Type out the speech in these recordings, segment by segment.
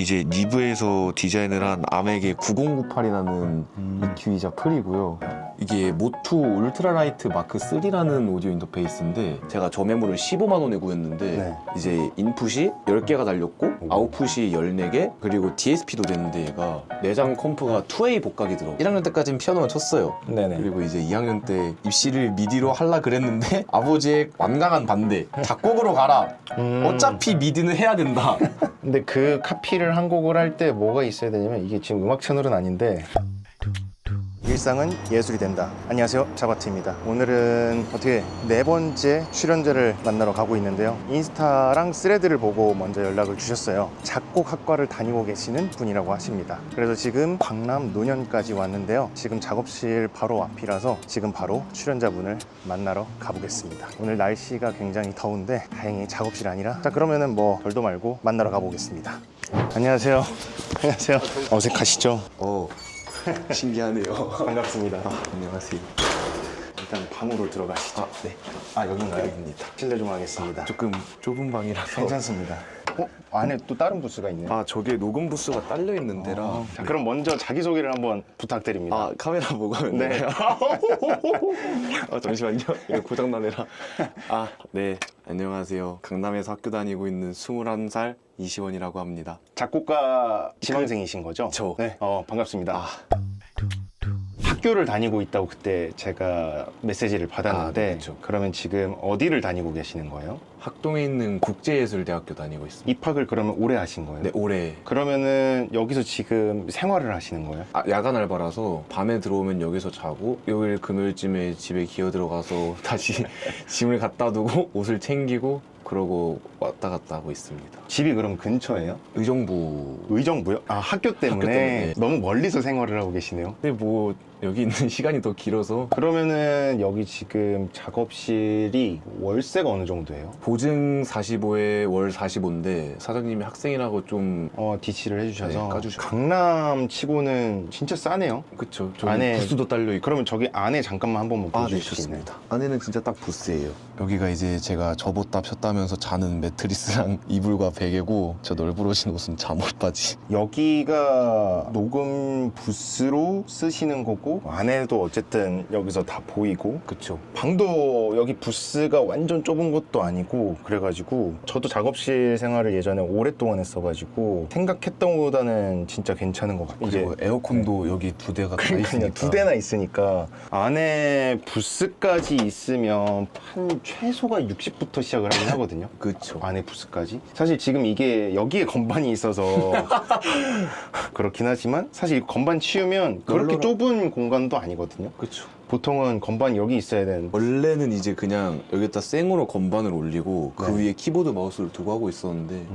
이제 니브에서 디자인을 한 아메게 9098이라는 EQ이자 프리고요. 이게 모투 울트라라이트 마크 3라는 오디오 인터페이스인데 제가 저 매물을 15만 원에 구했는데 네. 이제 인풋이 10개가 달렸고 아웃풋이 14개 그리고 DSP도 되는데 얘가 내장 컴프가 2A 복각이 들어. 1학년 때까지는 피아노만 쳤어요. 네네. 그리고 이제 2학년 때 입시를 미디로 하려 그랬는데 아버지의 완강한 반대. 작곡으로 가라. 어차피 미디는 해야 된다. 근데 그 카피를 한 곡을 할 때 뭐가 있어야 되냐면 이게 지금 음악 채널은 아닌데 일상은 예술이 된다. 안녕하세요, 자바트입니다. 오늘은 어떻게 4번째 출연자를 만나러 가고 있는데요. 인스타랑 스레드를 보고 먼저 연락을 주셨어요. 작곡학과를 다니고 계시는 분이라고 하십니다. 그래서 지금 광남 노년까지 왔는데요. 지금 작업실 바로 앞이라서 지금 바로 출연자분을 만나러 가보겠습니다. 오늘 날씨가 굉장히 더운데 다행히 작업실이 아니라, 자 그러면은 뭐 별도 말고 만나러 가보겠습니다. 안녕하세요. 안녕하세요. 어색하시죠? 신기하네요. 반갑습니다. 안녕하세요. 일단 방으로 들어가시죠. 네. 여긴가요? 여기입니다. 실례 좀 하겠습니다. 조금 좁은 방이라서. 괜찮습니다. 안에 또 다른 부스가 있네요. 저게 녹음 부스가 딸려 있는 데라. 자, 그럼 먼저 자기소개를 한번 부탁드립니다. 카메라 보고 하면 네. 되나요? 잠시만요. 이거 고장나네라. 네. 안녕하세요. 강남에서 학교 다니고 있는 21살 이시원이라고 합니다. 작곡가 지망생이신 거죠? 저. 네. 반갑습니다. 학교를 다니고 있다고 그때 제가 메시지를 받았는데 네, 그렇죠. 그러면 지금 어디를 다니고 계시는 거예요? 학동에 있는 국제예술대학교 다니고 있습니다. 입학을 그러면 올해 하신 거예요? 네, 올해. 그러면은 여기서 지금 생활을 하시는 거예요? 야간 알바라서 밤에 들어오면 여기서 자고 요일 금요일쯤에 집에 기어 들어가서 다시 짐을 갖다 두고 옷을 챙기고 그러고 왔다 갔다 하고 있습니다. 집이 그럼 근처예요? 의정부. 의정부요? 학교 때문에 때문에. 너무 멀리서 생활을 하고 계시네요. 근데 뭐 여기 있는 시간이 더 길어서 그러면은 여기 지금 작업실이 월세가 어느 정도예요? 보증 45에 월 45인데 사장님이 학생이라고 좀 디치를 해주셔서 네, 까주셨어요. 강남 치고는 진짜 싸네요. 그쵸. 저기 안에 부스도 딸려 있고. 그러면 저기 안에 잠깐만 한 번만 네, 보여주실 수 있나요? 좋습니다. 안에는 진짜 딱 부스예요. 여기가 이제 제가 접었다 폈다면서 자는 매트리스랑 이불과 베개고 저 널브러진 옷은 잠옷 바지. 여기가 녹음 부스로 쓰시는 거고 안에도 어쨌든 여기서 다 보이고 그쵸. 방도 여기 부스가 완전 좁은 것도 아니고 그래가지고 저도 작업실 생활을 예전에 오랫동안 했어가지고 생각했던 것보다는 진짜 괜찮은 것 같아요. 그리고 에어컨도 여기 2대가 다 그러니까요. 있으니까. 2대나 있으니까 안에 부스까지 있으면 한 최소가 60부터 시작을 하긴 하거든요. 그쵸. 안에 부스까지. 사실 지금 이게 여기에 건반이 있어서 그렇긴 하지만 사실 건반 치우면 그렇게 널널한- 좁은 공간도 아니거든요. 그쵸. 보통은 건반이 여기 있어야 되는. 원래는 이제 그냥 여기다 생으로 건반을 올리고 그 네. 위에 키보드 마우스를 두고 하고 있었는데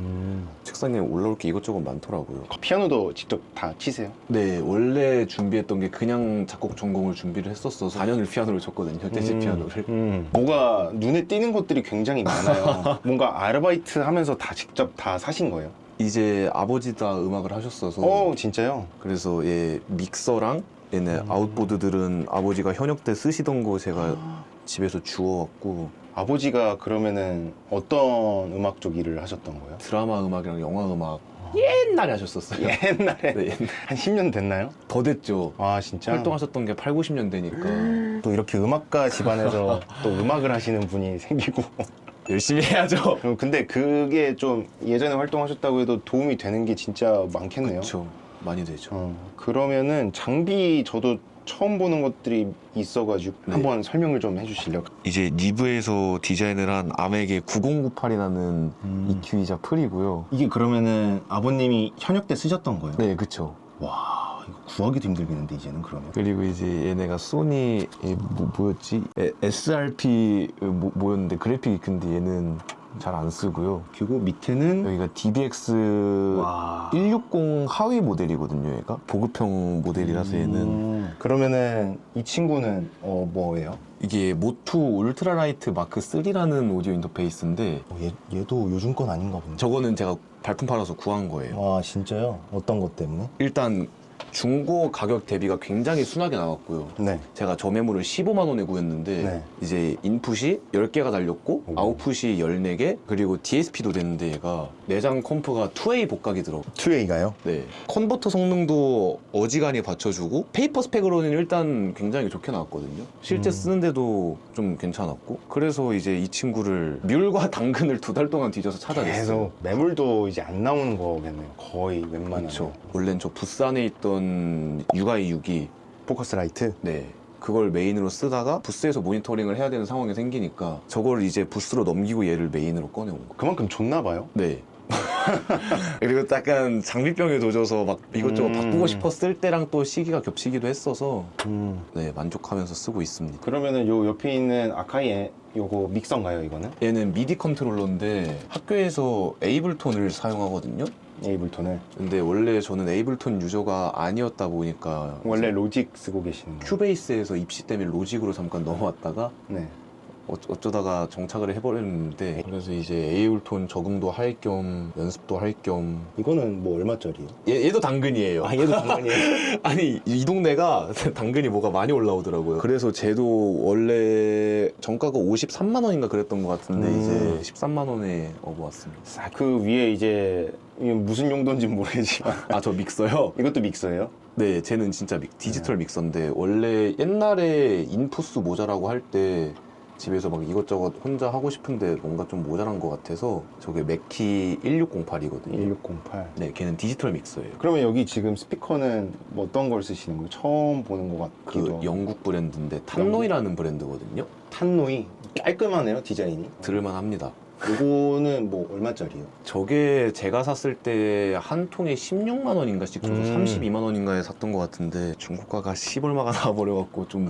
책상에 올라올 게 이것저것 많더라고요. 피아노도 직접 다 치세요? 네, 원래 준비했던 게 그냥 작곡 전공을 준비를 했었어서 4년을 피아노를 쳤거든요. 재즈 피아노를. 뭐가 눈에 띄는 것들이 굉장히 많아요. 뭔가 아르바이트 하면서 다 직접 다 사신 거예요? 이제 아버지 다 음악을 하셨어서 진짜요? 그래서 믹서랑 얘네 아웃보드들은 아버지가 현역 때 쓰시던 거 제가 집에서 주워왔고 아버지가 그러면은 어떤 음악 쪽 일을 하셨던 거예요? 드라마 음악이랑 영화 음악 옛날에 하셨었어요. 옛날에 네, 한 10년 됐나요? 더 됐죠. 진짜? 활동하셨던 게 8, 90년 되니까 또 이렇게 음악가 집안에서 또 음악을 하시는 분이 생기고 열심히 해야죠. 근데 그게 좀 예전에 활동하셨다고 해도 도움이 되는 게 진짜 많겠네요. 그렇죠. 많이 되죠. 그러면은 장비 저도 처음 보는 것들이 있어가지고 네. 한번 설명을 좀 해주실래요? 이제 니브에서 디자인을 한 아메게 9098이라는 EQ이자 프리고요. 이게 그러면은 아버님이 현역 때 쓰셨던 거예요? 네, 그쵸. 와, 이거 구하기도 힘들겠는데 이제는 그러면? 그리고 이제 얘네가 소니 뭐였지? SRP 뭐였는데 그래픽이 근데 얘는 잘 안 쓰고요. 그리고 밑에는 여기가 DBX 와. 160 하위 모델이거든요. 얘가 보급형 모델이라서 얘는 그러면은 이 친구는 뭐예요? 이게 모투 울트라라이트 마크 3라는 오디오 인터페이스인데 얘도 요즘 건 아닌가 본데. 저거는 제가 발품 팔아서 구한 거예요. 와, 진짜요? 어떤 것 때문에? 일단 중고 가격 대비가 굉장히 순하게 나왔고요. 네. 제가 저 매물을 15만 원에 구했는데 네. 이제 인풋이 10개가 달렸고 오. 아웃풋이 14개 그리고 DSP도 됐는데 얘가 내장 컴프가 2A 복각이더라고요. 2A가요? 네. 컨버터 성능도 어지간히 받쳐주고 페이퍼 스펙으로는 일단 굉장히 좋게 나왔거든요. 실제 쓰는데도 좀 괜찮았고 그래서 이제 이 친구를 뮬과 당근을 2달 동안 뒤져서 찾아냈어요. 계속 매물도 이제 안 나오는 거겠네요. 거의 웬만하면. 그렇죠. 원래는 저 부스 안에 있던 UI 6이 포커스 라이트. 네. 그걸 메인으로 쓰다가 부스에서 모니터링을 해야 되는 상황이 생기니까 저걸 이제 부스로 넘기고 얘를 메인으로 꺼내온 거. 그만큼 좋나 봐요. 네. 그리고 약간 장비병에 도져서 막 이것저것 바꾸고 싶었을 때랑 또 시기가 겹치기도 했어서 네 만족하면서 쓰고 있습니다. 그러면은 요 옆에 있는 아카이에 요거 믹서인가요, 이거는? 얘는 미디 컨트롤러인데 학교에서 에이블톤을 사용하거든요. 에이블톤을. 근데 원래 저는 에이블톤 유저가 아니었다 보니까 원래 로직 쓰고 계시는 거예요. 큐베이스에서 입시 때문에 로직으로 잠깐 넘어왔다가 네. 어쩌다가 정착을 해버렸는데 그래서 이제 에이블톤 적응도 할 겸 연습도 할 겸 이거는 뭐 얼마짜리예요? 얘도 당근이에요. 아, 얘도 당근이에요? 아니 이 동네가 당근이 뭐가 많이 올라오더라고요. 그래서 쟤도 원래 정가가 53만 원인가 그랬던 것 같은데 이제 13만 원에 업어왔습니다. 아, 그 위에 이제 이게 무슨 용도인지 모르지만 아 저 믹서요? 이것도 믹서예요? 네, 쟤는 진짜 디지털 믹서인데 원래 옛날에 인풋수 모자라고 할 때 집에서 막 이것저것 혼자 하고 싶은데 뭔가 좀 모자란 것 같아서 저게 맥키 1608이거든요. 1608. 네, 걔는 디지털 믹서예요. 그러면 여기 지금 스피커는 뭐 어떤 걸 쓰시는 거예요? 처음 보는 것 그 같기도 하고. 영국 브랜드인데 탄노이라는 브랜드거든요. 탄노이 깔끔하네요, 디자인이. 들을만 합니다. 요거는 뭐 얼마짜리예요? 저게 제가 샀을 때 한 통에 16만 원인가씩 줘서 32만 원인가에 샀던 것 같은데 중고가가 10얼마가 나와버려갖고 좀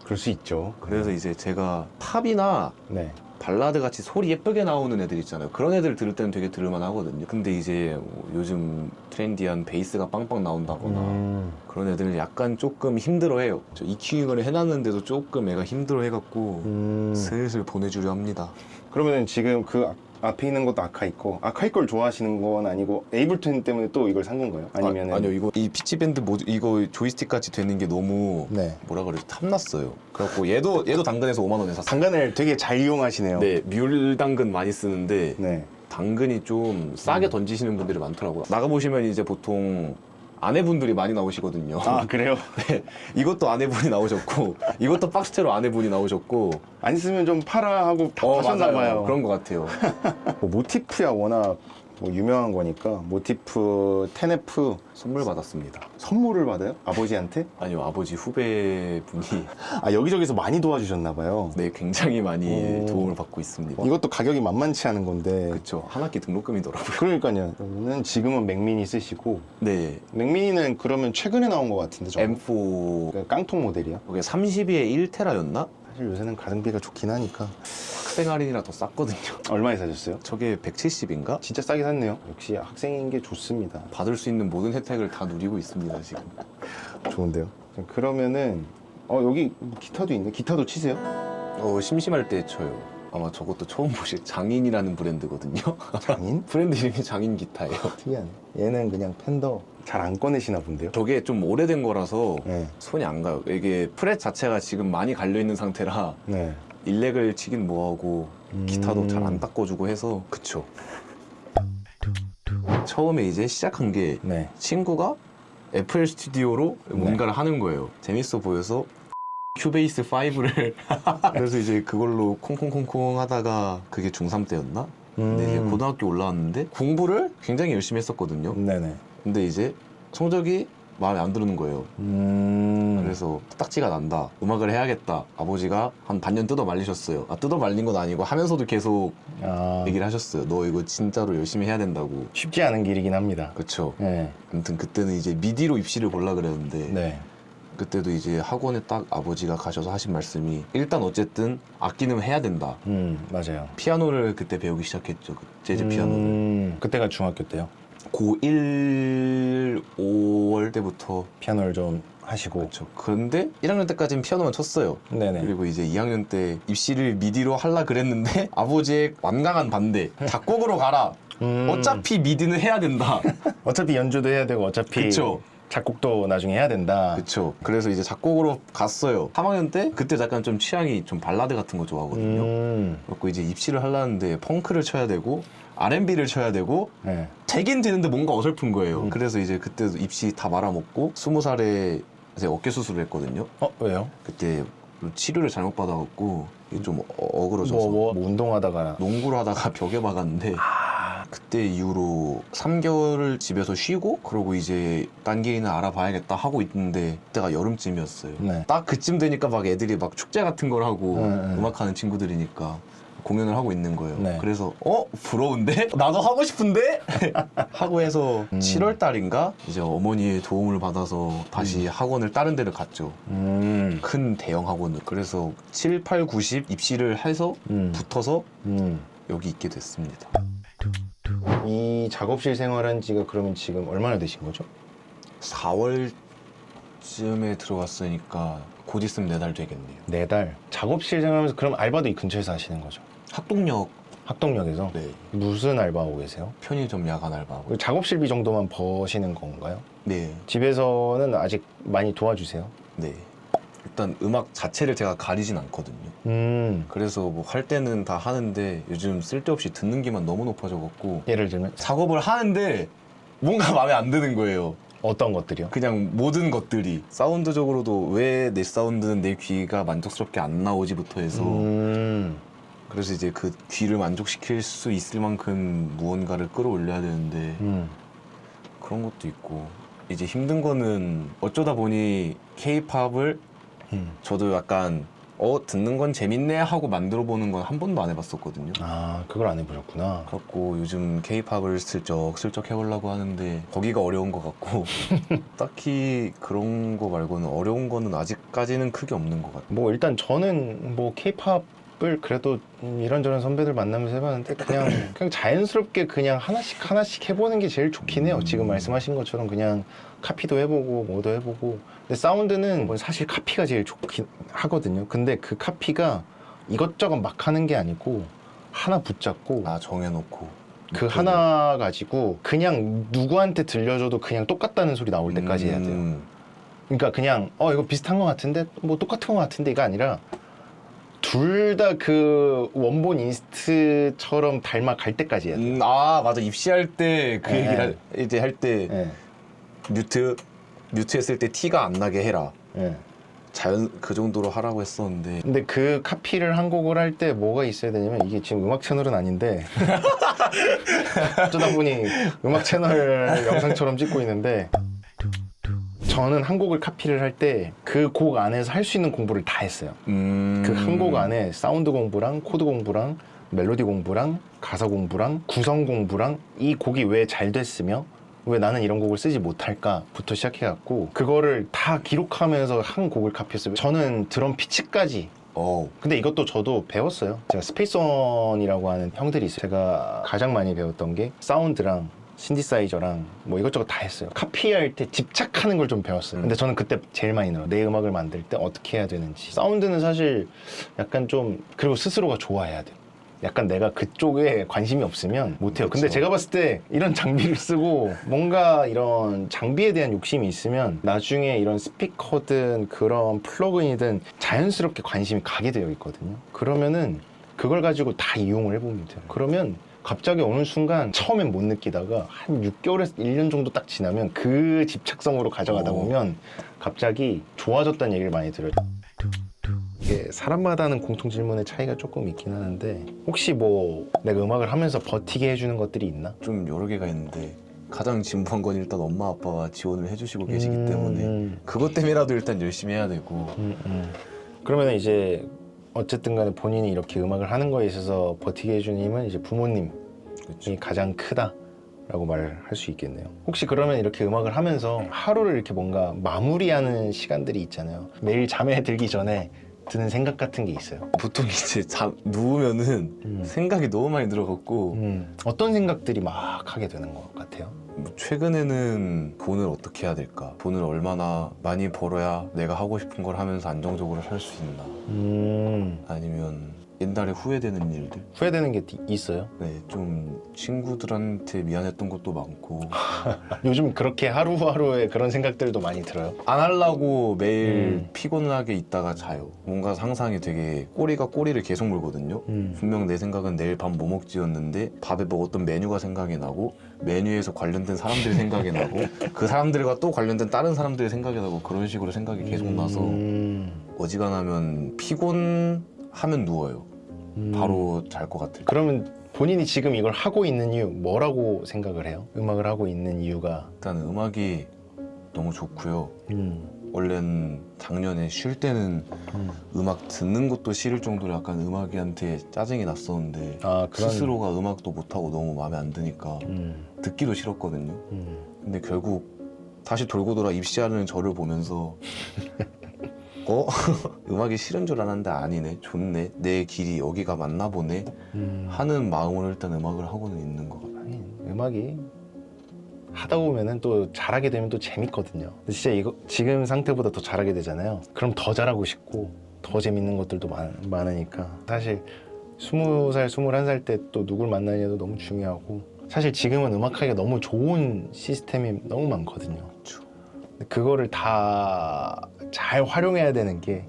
그럴 수 있죠. 그래서 이제 제가 팝이나 네. 발라드 같이 소리 예쁘게 나오는 애들 있잖아요. 그런 애들 들을 때는 되게 들을만 하거든요. 근데 이제 뭐 요즘 트렌디한 베이스가 빵빵 나온다거나 그런 애들은 약간 조금 힘들어해요. 저 EQ잉을 해놨는데도 조금 애가 힘들어해갖고 슬슬 보내주려 합니다. 그러면 지금 그 앞에 있는 것도 아카이 거. 아카이 걸 좋아하시는 건 아니고 에이블톤 때문에 또 이걸 산 건가요? 아니면은 아니요, 이거 이 피치밴드 모드 이거 조이스틱 같이 되는 게 너무 네. 뭐라 그러지 탐났어요. 그래갖고 얘도 당근에서 5만 원에 샀어요. 당근을 되게 잘 이용하시네요. 네, 뮬 당근 많이 쓰는데 네. 당근이 좀 싸게 던지시는 분들이 많더라고요. 나가보시면 이제 보통 아내분들이 많이 나오시거든요. 아, 그래요? 네, 이것도 아내분이 나오셨고 이것도 박스채로 아내분이 나오셨고 안 쓰면 좀 팔아 하고 다 파셨나 맞아요. 봐요. 그런 것 같아요. 뭐 모티프야 워낙 뭐 유명한 거니까 모티프 10F 선물 받았습니다. 선물을 받아요? 아버지한테? 아니요, 아버지 후배분이 아, 여기저기서 많이 도와주셨나 봐요. 네, 굉장히 많이 오. 도움을 받고 있습니다. 이것도 가격이 만만치 않은 건데. 그쵸, 한 학기 등록금이더라고요. 그러니까요. 여기는 지금은 맥미니 쓰시고 네, 맥미니는 그러면 최근에 나온 것 같은데 저거. M4 그 깡통 모델이요? 이게 30에 1테라였나? 사실 요새는 가성비가 좋긴 하니까. 학생 할인이라 더 쌌거든요. 얼마에 사셨어요? 저게 170인가? 진짜 싸게 샀네요. 역시 학생인 게 좋습니다. 받을 수 있는 모든 혜택을 다 누리고 있습니다, 지금. 좋은데요. 그러면은 여기 기타도 있네. 기타도 치세요? 심심할 때 쳐요. 아마 저것도 처음 보실 장인이라는 브랜드거든요. 장인? 브랜드 이름이 장인 기타예요. 특이하네. 얘는 그냥 팬더 잘 안 꺼내시나 본데요. 저게 좀 오래된 거라서 네. 손이 안 가요. 이게 프렛 자체가 지금 많이 갈려 있는 상태라 네. 일렉을 치긴 뭐하고 기타도 잘 안 닦아주고 해서 그쵸. 처음에 이제 시작한 게 네. 친구가 FL 스튜디오로 뭔가를 하는 거예요. 재밌어 보여서 큐베이스 5를 그래서 이제 그걸로 콩콩콩콩 하다가 그게 중3 때였나? 근데 이제 고등학교 올라왔는데 공부를 굉장히 열심히 했었거든요. 네네. 근데 이제 성적이 마음에 안 드는 거예요. 그래서 딱지가 난다. 음악을 해야겠다. 아버지가 한 반년 뜯어 말리셨어요. 뜯어 말린 건 아니고 하면서도 계속 얘기를 하셨어요. 너 이거 진짜로 열심히 해야 된다고. 쉽지 않은 길이긴 합니다. 그쵸. 네. 아무튼 그때는 이제 미디로 입시를 보려 그랬는데 네. 그때도 이제 학원에 딱 아버지가 가셔서 하신 말씀이 일단 어쨌든 악기는 해야 된다. 맞아요. 피아노를 그때 배우기 시작했죠. 그 재즈 피아노를. 그때가 중학교 때요. 고1, 5월 때부터. 피아노를 좀 하시고. 그렇죠. 그런데 1학년 때까지는 피아노만 쳤어요. 네네. 그리고 이제 2학년 때 입시를 미디로 하려 그랬는데 아버지의 완강한 반대. 작곡으로 가라. 어차피 미디는 해야 된다. 어차피 연주도 해야 되고 어차피 그쵸. 작곡도 나중에 해야 된다. 그쵸. 그래서 이제 작곡으로 갔어요. 3학년 때 그때 약간 좀 취향이 좀 발라드 같은 거 좋아하거든요. 그래서 이제 입시를 하려는데 펑크를 쳐야 되고 R&B를 쳐야 되고 네. 되긴 되는데 뭔가 어설픈 거예요. 그래서 이제 그때 입시 다 말아먹고 20살에 이제 어깨 수술을 했거든요. 왜요? 그때 치료를 잘못 받아갖고 이게 좀 어그러져서 뭐 운동하다가 농구를 하다가 벽에 박았는데 그때 이후로 3개월을 집에서 쉬고 그러고 이제 딴 개인을 알아봐야겠다 하고 있는데 그때가 여름쯤이었어요. 네. 딱 그쯤 되니까 막 애들이 막 축제 같은 걸 하고 네. 음악하는 친구들이니까 공연을 하고 있는 거예요. 네. 그래서 부러운데? 나도 하고 싶은데? 하고 해서 7월 달인가 이제 어머니의 도움을 받아서 다시 학원을 다른 데를 갔죠. 큰 대형 학원을. 그래서 7, 8, 90 입시를 해서 붙어서 여기 있게 됐습니다. 이 작업실 생활한 지가 그러면 지금 얼마나 되신 거죠? 4월쯤에 들어갔으니까 곧 있으면 4달 되겠네요. 4달. 작업실 생활하면서 그럼 알바도 이 근처에서 하시는 거죠? 학동역, 학동역에서? 네, 무슨 알바하고 계세요? 편의점 야간 알바하고. 그 작업실비 정도만 버시는 건가요? 네, 집에서는 아직 많이 도와주세요? 네. 일단 음악 자체를 제가 가리진 않거든요. 그래서 뭐 할 때는 다 하는데 요즘 쓸데없이 듣는 기만 너무 높아져갖고 예를 들면 작업을 하는데 뭔가 마음에 안 드는 거예요. 어떤 것들이요? 그냥 모든 것들이 사운드적으로도 왜 내 사운드는 내 귀가 만족스럽게 안 나오지부터 해서 그래서 이제 그 귀를 만족시킬 수 있을 만큼 무언가를 끌어올려야 되는데 그런 것도 있고 이제 힘든 거는 어쩌다 보니 K-팝을 저도 약간 듣는 건 재밌네 하고 만들어 보는 건 한 번도 안 해봤었거든요. 아, 그걸 안 해보셨구나. 그래갖고 요즘 K-팝을 슬쩍 해보려고 하는데 거기가 어려운 것 같고 딱히 그런 거 말고는 어려운 거는 아직까지는 크게 없는 것 같아요. 뭐 일단 저는 뭐 K-팝을 그래도 이런저런 선배들 만나면서 해봤는데 그냥 자연스럽게 그냥 하나씩 해보는 게 제일 좋긴 해요. 지금 말씀하신 것처럼 그냥 카피도 해보고 뭐도 해보고. 근데 사운드는 뭐 사실 카피가 제일 좋긴 하거든요. 근데 그 카피가 이것저것 막 하는 게 아니고 하나 붙잡고 정해놓고 그 하나 가지고 그냥 누구한테 들려줘도 그냥 똑같다는 소리 나올 때까지 해야 돼요. 그러니까 그냥 이거 비슷한 것 같은데 뭐 똑같은 것 같은데 이가 아니라 둘 다 그 원본 인스트처럼 닮아 갈 때까지 해야 돼요. 맞아. 입시할 때 그 네. 얘기를 이제 할 때 네. 뮤트 했을 때 티가 안 나게 해라. 네. 그 정도로 하라고 했었는데 근데 그 카피를 한 곡을 할 때 뭐가 있어야 되냐면 이게 지금 음악 채널은 아닌데 어쩌다 보니 음악 채널 영상처럼 찍고 있는데 저는 한 곡을 카피를 할 때 그 곡 안에서 할 수 있는 공부를 다 했어요. 그 한 곡 안에 사운드 공부랑 코드 공부랑 멜로디 공부랑 가사 공부랑 구성 공부랑 이 곡이 왜 잘 됐으며 왜 나는 이런 곡을 쓰지 못할까부터 시작해갖고 그거를 다 기록하면서 한 곡을 카피했어요. 저는 드럼 피치까지. 근데 이것도 저도 배웠어요. 제가 스페이스원이라고 하는 형들이 있어요. 제가 가장 많이 배웠던 게 사운드랑 신디사이저랑 뭐 이것저것 다 했어요. 카피할 때 집착하는 걸 좀 배웠어요. 근데 저는 그때 제일 많이 늘어요. 내 음악을 만들 때 어떻게 해야 되는지. 사운드는 사실 약간 좀 그리고 스스로가 좋아해야 돼요. 약간 내가 그쪽에 관심이 없으면 못해요. 근데 제가 봤을 때 이런 장비를 쓰고 뭔가 이런 장비에 대한 욕심이 있으면 나중에 이런 스피커든 그런 플러그인이든 자연스럽게 관심이 가게 되어 있거든요. 그러면은 그걸 가지고 다 이용을 해보면 돼요. 그러면 갑자기 어느 순간 처음엔 못 느끼다가 한 6개월에서 1년 정도 딱 지나면 그 집착성으로 가져가다 보면 갑자기 좋아졌다는 얘기를 많이 들어요. 이게 사람마다 하는 공통 질문의 차이가 조금 있긴 하는데 혹시 뭐 내가 음악을 하면서 버티게 해주는 것들이 있나? 좀 여러 개가 있는데 가장 진부한 건 일단 엄마 아빠가 지원을 해주시고 계시기 때문에 그것 때문에라도 일단 열심히 해야 되고 그러면 이제 어쨌든 간에 본인이 이렇게 음악을 하는 거에 있어서 버티게 해주는 힘은 이제 부모님이 가장 크다라고 말을 할 수 있겠네요. 혹시 그러면 이렇게 음악을 하면서 하루를 이렇게 뭔가 마무리하는 시간들이 있잖아요. 매일 잠에 들기 전에 드는 생각 같은 게 있어요. 보통 이제 누우면은 생각이 너무 많이 들어갖고 어떤 생각들이 막 하게 되는 것 같아요? 최근에는 돈을 어떻게 해야 될까? 돈을 얼마나 많이 벌어야 내가 하고 싶은 걸 하면서 안정적으로 살 수 있나? 아니면 옛날에 후회되는 일들. 후회되는 게 있어요? 네, 좀 친구들한테 미안했던 것도 많고 요즘 그렇게 하루하루에 그런 생각들도 많이 들어요. 안 하려고 매일 피곤하게 있다가 자요. 뭔가 상상이 되게 꼬리가 꼬리를 계속 물거든요. 분명 내 생각은 내일 밥 뭐 먹지였는데 밥에 먹었던 메뉴가 생각이 나고 메뉴에서 관련된 사람들이 생각이 나고 그 사람들과 또 관련된 다른 사람들이 생각이 나고 그런 식으로 생각이 계속 나서 어지간하면 피곤하면 누워요. 바로 잘 것 같아요. 그러면 본인이 지금 이걸 하고 있는 이유 뭐라고 생각을 해요? 음악을 하고 있는 이유가? 일단 음악이 너무 좋고요. 원래는 작년에 쉴 때는 음악 듣는 것도 싫을 정도로 약간 음악이한테 짜증이 났었는데 아, 그런... 스스로가 음악도 못하고 너무 마음에 안 드니까 듣기도 싫었거든요. 근데 결국 다시 돌고 돌아 입시하는 저를 보면서 음악이 싫은 줄 알았는데 아니네, 좋네, 내 길이 여기가 맞나 보네 하는 마음으로 일단 음악을 하고는 있는 것 같아요. 아니, 음악이 하다 보면은 또 잘하게 되면 또 재밌거든요. 근데 진짜 이거 지금 상태보다 더 잘하게 되잖아요. 그럼 더 잘하고 싶고 더 재밌는 것들도 많으니까 사실 20살, 21살 때 또 누굴 만나냐도 너무 중요하고 사실 지금은 음악하기가 너무 좋은 시스템이 너무 많거든요. 근데 그거를 다 잘 활용해야 되는 게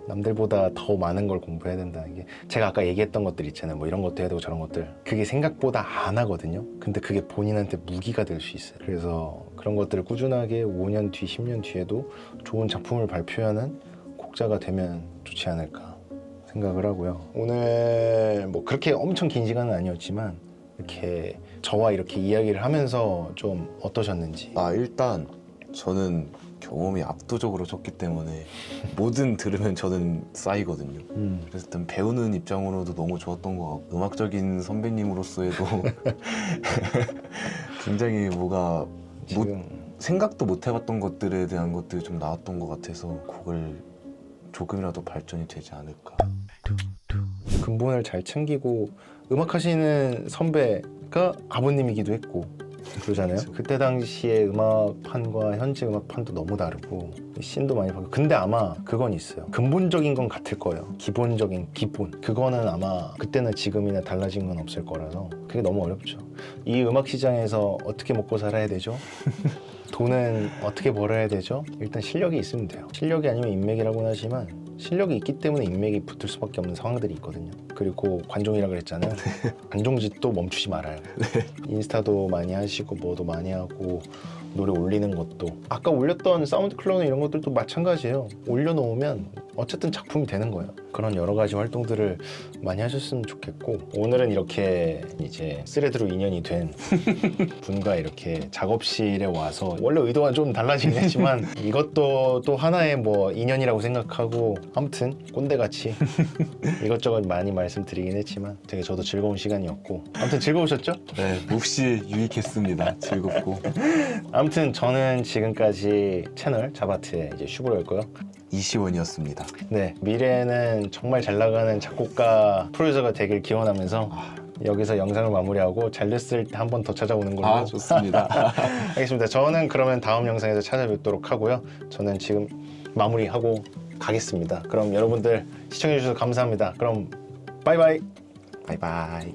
남들보다 더 많은 걸 공부해야 된다는 게 제가 아까 얘기했던 것들 있잖아요. 뭐 이런 것도 해야 되고 저런 것들 그게 생각보다 안 하거든요. 근데 그게 본인한테 무기가 될 수 있어요. 그래서 그런 것들을 꾸준하게 5년 뒤, 10년 뒤에도 좋은 작품을 발표하는 곡자가 되면 좋지 않을까 생각을 하고요. 오늘 뭐 그렇게 엄청 긴 시간은 아니었지만 이렇게 저와 이렇게 이야기를 하면서 좀 어떠셨는지. 일단 저는 경험이 압도적으로 적기 때문에 뭐든 들으면 저는 쌓이거든요. 그래서 일단 배우는 입장으로도 너무 좋았던 것 같고 음악적인 선배님으로서에도 굉장히 뭐가 지금 생각도 못 해봤던 것들에 대한 것들이 좀 나왔던 것 같아서 그걸 조금이라도 발전이 되지 않을까. 근본을 잘 챙기고 음악하시는 선배가 아버님이기도 했고 그러잖아요. 그때 당시에 음악판과 현재 음악판도 너무 다르고 씬도 많이 바뀌고 근데 아마 그건 있어요. 근본적인 건 같을 거예요. 기본적인 기본 그거는 아마 그때나 지금이나 달라진 건 없을 거라서 그게 너무 어렵죠. 이 음악 시장에서 어떻게 먹고 살아야 되죠? 돈은 어떻게 벌어야 되죠? 일단 실력이 있으면 돼요. 실력이 아니면 인맥이라고는 하지만 실력이 있기 때문에 인맥이 붙을 수밖에 없는 상황들이 있거든요. 그리고 관종이라 그랬잖아요. 관종짓도 멈추지 말아요. 인스타도 많이 하시고 뭐도 많이 하고 노래 올리는 것도 아까 올렸던 사운드 클라우드 이런 것들도 마찬가지예요. 올려놓으면 어쨌든 작품이 되는 거예요. 그런 여러 가지 활동들을 많이 하셨으면 좋겠고 오늘은 이렇게 이제 스레드로 인연이 된 분과 이렇게 작업실에 와서 원래 의도가 좀 달라지긴 했지만 이것도 또 하나의 뭐 인연이라고 생각하고 아무튼 꼰대같이 이것저것 많이 말씀드리긴 했지만 되게 저도 즐거운 시간이었고 아무튼 즐거우셨죠? 네, 몹시 유익했습니다. 즐겁고. 아무튼 저는 지금까지 채널 자바트의 이제 슈브로였고요. 이시원이었습니다. 네, 미래에는 정말 잘 나가는 작곡가 프로듀서가 되길 기원하면서 여기서 영상을 마무리하고 잘 됐을 때 한 번 더 찾아오는 걸로. 좋습니다. 알겠습니다. 저는 그러면 다음 영상에서 찾아뵙도록 하고요. 저는 지금 마무리하고 가겠습니다. 그럼 여러분들 시청해주셔서 감사합니다. 그럼 바이바이. 바이바이.